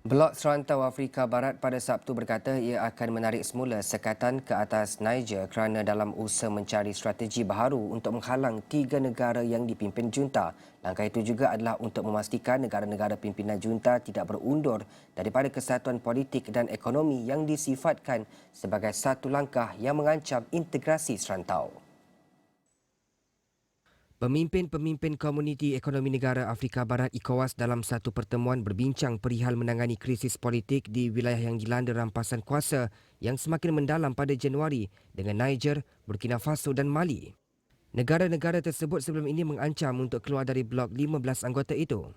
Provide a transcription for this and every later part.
Blok Serantau Afrika Barat pada Sabtu berkata ia akan menarik semula sekatan ke atas Niger kerana dalam usaha mencari strategi baharu untuk menghalang tiga negara yang dipimpin junta. Langkah itu juga adalah untuk memastikan negara-negara pimpinan junta tidak berundur daripada kesatuan politik dan ekonomi yang disifatkan sebagai satu langkah yang mengancam integrasi serantau. Pemimpin-pemimpin Komuniti Ekonomi Negara Afrika Barat ECOWAS dalam satu pertemuan berbincang perihal menangani krisis politik di wilayah yang dilanda rampasan kuasa yang semakin mendalam pada Januari dengan Niger, Burkina Faso dan Mali. Negara-negara tersebut sebelum ini mengancam untuk keluar dari blok 15 anggota itu.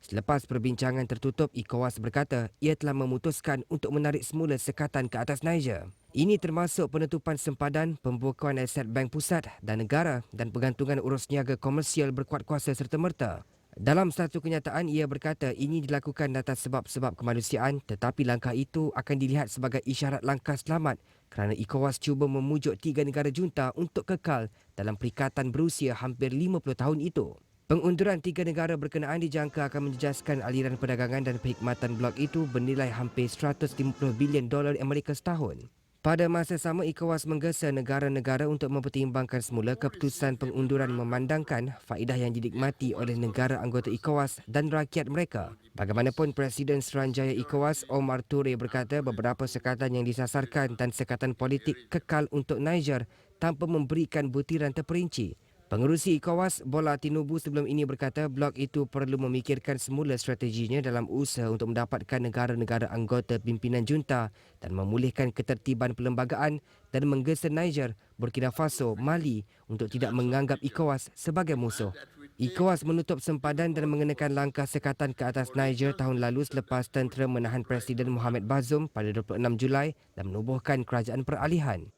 Selepas perbincangan tertutup, ECOWAS berkata ia telah memutuskan untuk menarik semula sekatan ke atas Niger. Ini termasuk penutupan sempadan, pembukuan aset bank pusat dan negara dan pergantungan urus niaga komersial berkuat kuasa serta-merta. Dalam satu kenyataan, ia berkata ini dilakukan atas sebab-sebab kemanusiaan tetapi langkah itu akan dilihat sebagai isyarat langkah selamat kerana ECOWAS cuba memujuk tiga negara junta untuk kekal dalam perikatan berusia hampir 50 tahun itu. Pengunduran tiga negara berkenaan dijangka akan menjejaskan aliran perdagangan dan perkhidmatan blok itu bernilai hampir 150 bilion dolar Amerika setahun. Pada masa sama, ECOWAS menggesa negara-negara untuk mempertimbangkan semula keputusan pengunduran memandangkan faedah yang dinikmati oleh negara anggota ECOWAS dan rakyat mereka. Bagaimanapun, Presiden Suruhanjaya ECOWAS Omar Toure berkata beberapa sekatan yang disasarkan dan sekatan politik kekal untuk Niger tanpa memberikan butiran terperinci. Pengerusi ECOWAS Bola Tinubu sebelum ini berkata blok itu perlu memikirkan semula strateginya dalam usaha untuk mendapatkan negara-negara anggota pimpinan junta dan memulihkan ketertiban perlembagaan dan menggesa Niger, Burkina Faso, Mali untuk tidak menganggap ECOWAS sebagai musuh. ECOWAS menutup sempadan dan mengenakan langkah sekatan ke atas Niger tahun lalu selepas tentera menahan Presiden Mohamed Bazoum pada 26 Julai dan menubuhkan kerajaan peralihan.